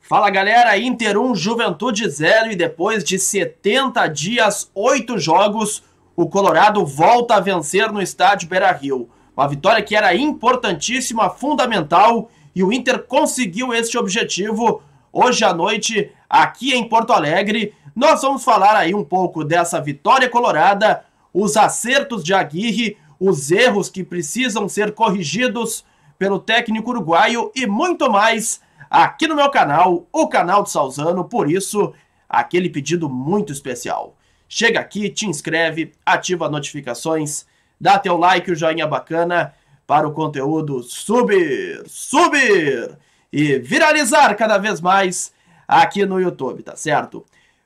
Fala galera, Inter 1, Juventude 0 e depois de 70 dias, 8 jogos, o Colorado volta a vencer no estádio Beira-Rio. Uma vitória que era importantíssima, fundamental, e o Inter conseguiu este objetivo hoje à noite aqui em Porto Alegre. Nós vamos falar aí um pouco dessa vitória colorada, os acertos de Aguirre, os erros que precisam ser corrigidos pelo técnico uruguaio e muito mais aqui no meu canal, o canal do Salzano, por isso, aquele pedido muito especial. Chega aqui, te inscreve, ativa as notificações, dá teu like, o joinha bacana para o conteúdo subir e viralizar cada vez mais aqui no YouTube, tá certo?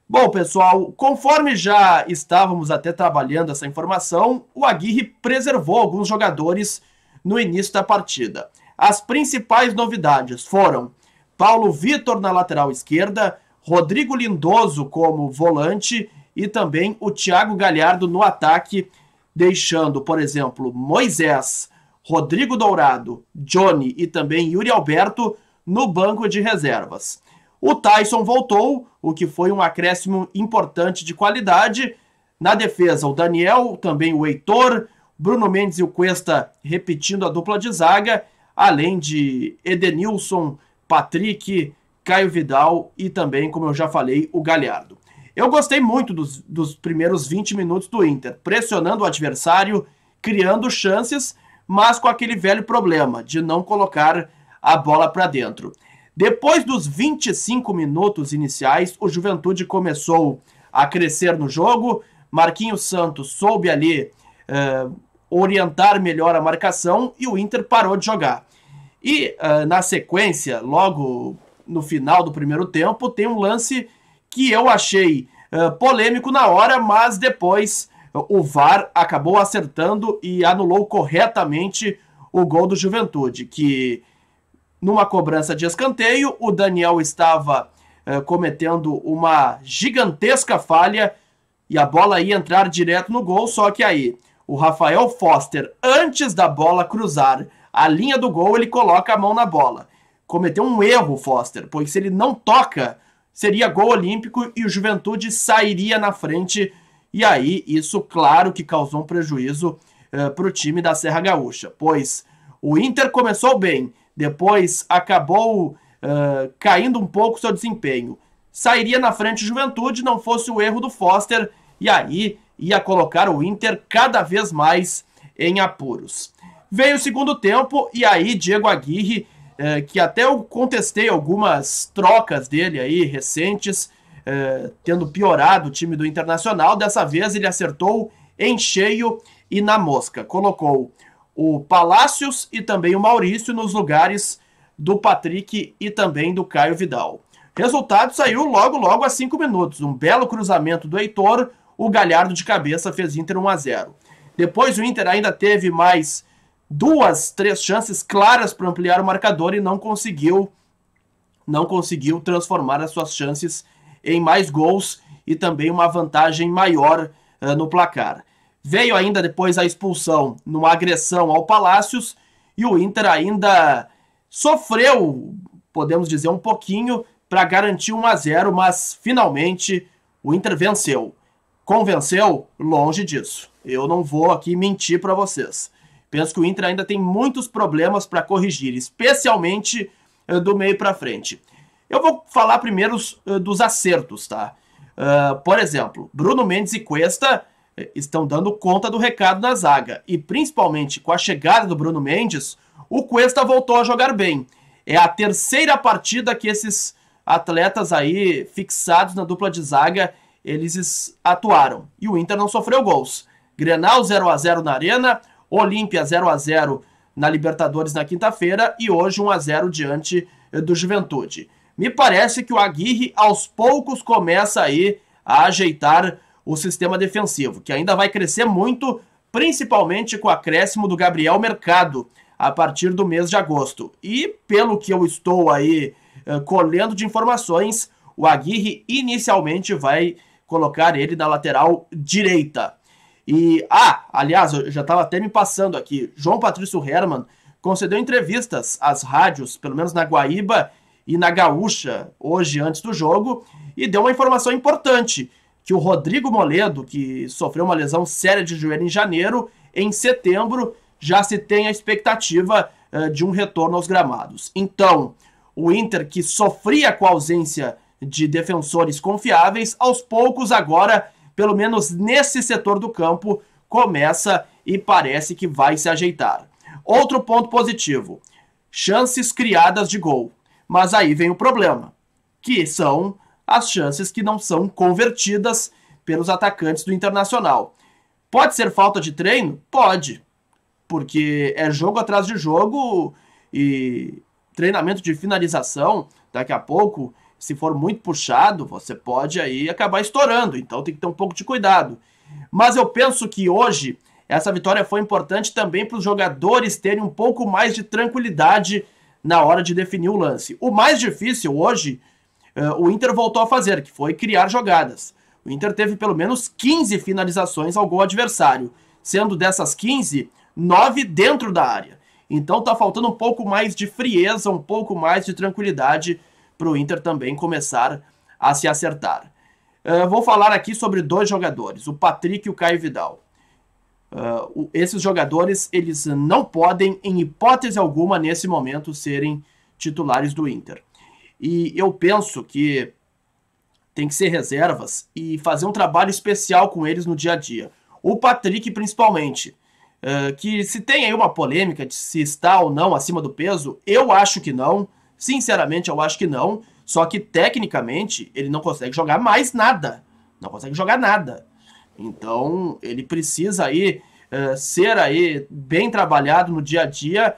Bom, pessoal, conforme já estávamos até trabalhando essa informação, o Aguirre preservou alguns jogadores no início da partida. As principais novidades foram Paulo Vitor na lateral esquerda, Rodrigo Lindoso como volante e também o Thiago Galhardo no ataque, deixando, por exemplo, Moisés, Rodrigo Dourado, Johnny e também Yuri Alberto no banco de reservas. O Tyson voltou, o que foi um acréscimo importante de qualidade. Na defesa, o Daniel, também o Heitor, Bruno Mendes e o Cuesta repetindo a dupla de zaga, além de Edenilson, Patrick, Caio Vidal e também, como eu já falei, o Galhardo. Eu gostei muito dos primeiros 20 minutos do Inter, pressionando o adversário, criando chances, mas com aquele velho problema de não colocar a bola para dentro. Depois dos 25 minutos iniciais, o Juventude começou a crescer no jogo, Marquinhos Santos soube ali orientar melhor a marcação e o Inter parou de jogar. E na sequência, logo no final do primeiro tempo, tem um lance que eu achei polêmico na hora, mas depois o VAR acabou acertando e anulou corretamente o gol do Juventude, que numa cobrança de escanteio, o Daniel estava cometendo uma gigantesca falha e a bola ia entrar direto no gol, só que aí o Rafael Foster, antes da bola cruzar a linha do gol, ele coloca a mão na bola. Cometeu um erro, Foster, pois se ele não toca, seria gol olímpico e o Juventude sairia na frente. E aí, isso, claro, que causou um prejuízo para o time da Serra Gaúcha, pois o Inter começou bem, depois acabou caindo um pouco seu desempenho. Sairia na frente o Juventude, não fosse o erro do Foster, e aí ia colocar o Inter cada vez mais em apuros. Veio o segundo tempo e aí Diego Aguirre, que até eu contestei algumas trocas dele aí recentes, tendo piorado o time do Internacional, dessa vez ele acertou em cheio e na mosca. Colocou o Palácios e também o Maurício nos lugares do Patrick e também do Caio Vidal. Resultado saiu logo a 5 minutos. Um belo cruzamento do Heitor, o Galhardo de cabeça fez Inter 1-0. Depois o Inter ainda teve mais 2-3 chances claras para ampliar o marcador e não conseguiu transformar as suas chances em mais gols e também uma vantagem maior no placar. Veio ainda depois a expulsão numa agressão ao Palácios e o Inter ainda sofreu, podemos dizer, um pouquinho para garantir 1-0, mas finalmente o Inter venceu. Convenceu? Longe disso. Eu não vou aqui mentir para vocês. Penso que o Inter ainda tem muitos problemas para corrigir, especialmente do meio para frente. Eu vou falar primeiro dos acertos, tá? Por exemplo, Bruno Mendes e Cuesta estão dando conta do recado na zaga. E principalmente com a chegada do Bruno Mendes, o Cuesta voltou a jogar bem. É a terceira partida que esses atletas aí fixados na dupla de zaga, eles atuaram. E o Inter não sofreu gols. Grenal 0-0 na Arena, Olímpia 0-0 na Libertadores na quinta-feira e hoje 1-0 diante do Juventude. Me parece que o Aguirre aos poucos começa aí a ajeitar o sistema defensivo, que ainda vai crescer muito, principalmente com o acréscimo do Gabriel Mercado a partir do mês de agosto. E pelo que eu estou aí colhendo de informações, o Aguirre inicialmente vai colocar ele na lateral direita. E, aliás, eu já estava até me passando aqui, João Patrício Hermann concedeu entrevistas às rádios, pelo menos na Guaíba, e na Gaúcha hoje antes do jogo e deu uma informação importante, que o Rodrigo Moledo, que sofreu uma lesão séria de joelho em janeiro, em setembro já se tem a expectativa de um retorno aos gramados. Então, o Inter, que sofria com a ausência de defensores confiáveis, aos poucos agora, pelo menos nesse setor do campo, começa e parece que vai se ajeitar. Outro ponto positivo, chances criadas de gol. Mas aí vem o problema, que são as chances que não são convertidas pelos atacantes do Internacional. Pode ser falta de treino? Pode, porque é jogo atrás de jogo e treinamento de finalização, daqui a pouco, se for muito puxado, você pode aí acabar estourando, então tem que ter um pouco de cuidado. Mas eu penso que hoje essa vitória foi importante também para os jogadores terem um pouco mais de tranquilidade na hora de definir o lance. O mais difícil hoje, o Inter voltou a fazer, que foi criar jogadas. O Inter teve pelo menos 15 finalizações ao gol adversário, sendo dessas 15, 9 dentro da área. Então tá faltando um pouco mais de frieza, um pouco mais de tranquilidade para o Inter também começar a se acertar. Vou falar aqui sobre dois jogadores, o Patrick e o Caio Vidal. Esses jogadores, eles não podem, em hipótese alguma, nesse momento, serem titulares do Inter. E eu penso que tem que ser reservas e fazer um trabalho especial com eles no dia a dia. O Patrick, principalmente, que se tem aí uma polêmica de se está ou não acima do peso, eu acho que não. Sinceramente, eu acho que não. Só que, tecnicamente, ele não consegue jogar mais nada. Não consegue jogar nada. Então, ele precisa aí ser aí bem trabalhado no dia a dia.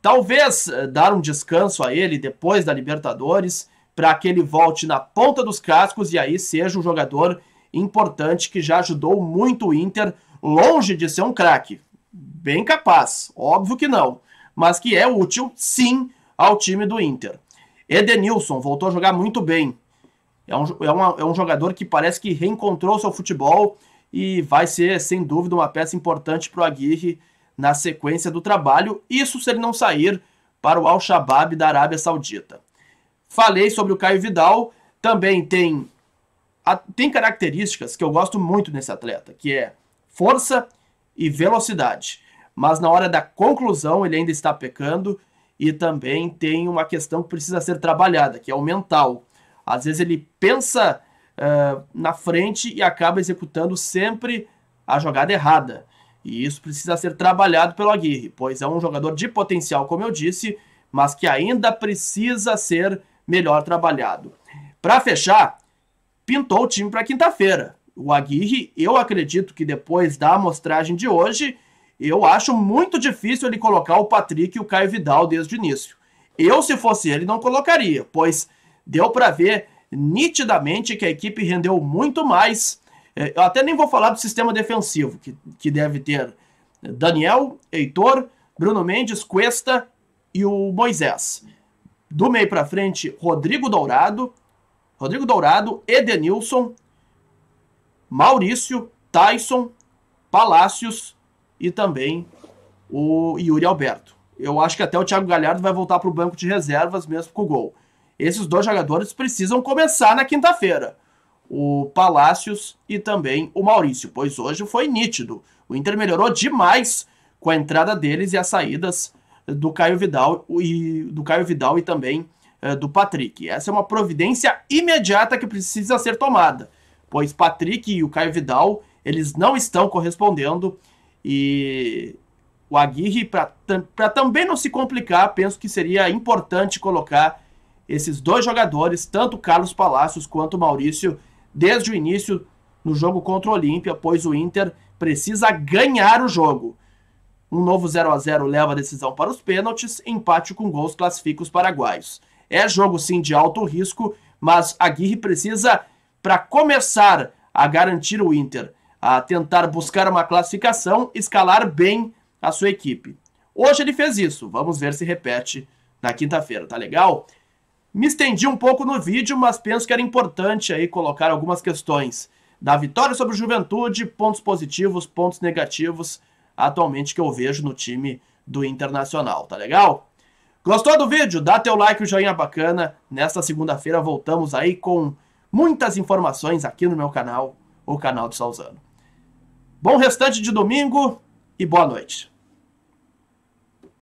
Talvez dar um descanso a ele depois da Libertadores, para que ele volte na ponta dos cascos e aí seja um jogador importante que já ajudou muito o Inter, longe de ser um craque. Bem capaz, óbvio que não, mas que é útil, sim, ao time do Inter. Edenilson voltou a jogar muito bem. É um jogador que parece que reencontrou seu futebol e vai ser, sem dúvida, uma peça importante para o Aguirre na sequência do trabalho. Isso se ele não sair para o Al-Shabaab da Arábia Saudita. Falei sobre o Caio Vidal, também tem características que eu gosto muito nesse atleta, que é força e velocidade. Mas na hora da conclusão ele ainda está pecando e também tem uma questão que precisa ser trabalhada, que é o mental. Às vezes ele pensa na frente e acaba executando sempre a jogada errada. E isso precisa ser trabalhado pelo Aguirre, pois é um jogador de potencial, como eu disse, mas que ainda precisa ser melhor trabalhado. Para fechar, pintou o time para quinta-feira. O Aguirre, eu acredito que depois da amostragem de hoje, eu acho muito difícil ele colocar o Patrick e o Caio Vidal desde o início. Eu, se fosse ele, não colocaria, pois deu para ver nitidamente que a equipe rendeu muito mais. Eu até nem vou falar do sistema defensivo, que deve ter Daniel, Heitor, Bruno Mendes, Cuesta e o Moisés. Do meio para frente, Rodrigo Dourado, Edenilson, Maurício, Tyson, Palácios e também o Yuri Alberto. Eu acho que até o Thiago Galhardo vai voltar para o banco de reservas mesmo com o gol. Esses dois jogadores precisam começar na quinta-feira. O Palácios e também o Maurício, pois hoje foi nítido. O Inter melhorou demais com a entrada deles e as saídas do Caio Vidal e também do Patrick. Essa é uma providência imediata que precisa ser tomada, pois Patrick e o Caio Vidal, eles não estão correspondendo e o Aguirre, para também não se complicar, penso que seria importante colocar esses dois jogadores, tanto Carlos Palácios quanto o Maurício, desde o início no jogo contra o Olímpia, pois o Inter precisa ganhar o jogo. Um novo 0-0 leva a decisão para os pênaltis, empate com gols classifica os paraguaios. É jogo sim de alto risco, mas Aguirre precisa, para começar a garantir o Inter, a tentar buscar uma classificação, escalar bem a sua equipe. Hoje ele fez isso, vamos ver se repete na quinta-feira, tá legal? Me estendi um pouco no vídeo, mas penso que era importante aí colocar algumas questões da vitória sobre o Juventude, pontos positivos, pontos negativos, atualmente que eu vejo no time do Internacional, tá legal? Gostou do vídeo? Dá teu like, o joinha bacana. Nesta segunda-feira voltamos aí com muitas informações aqui no meu canal, o canal do Salzano. Bom restante de domingo e boa noite.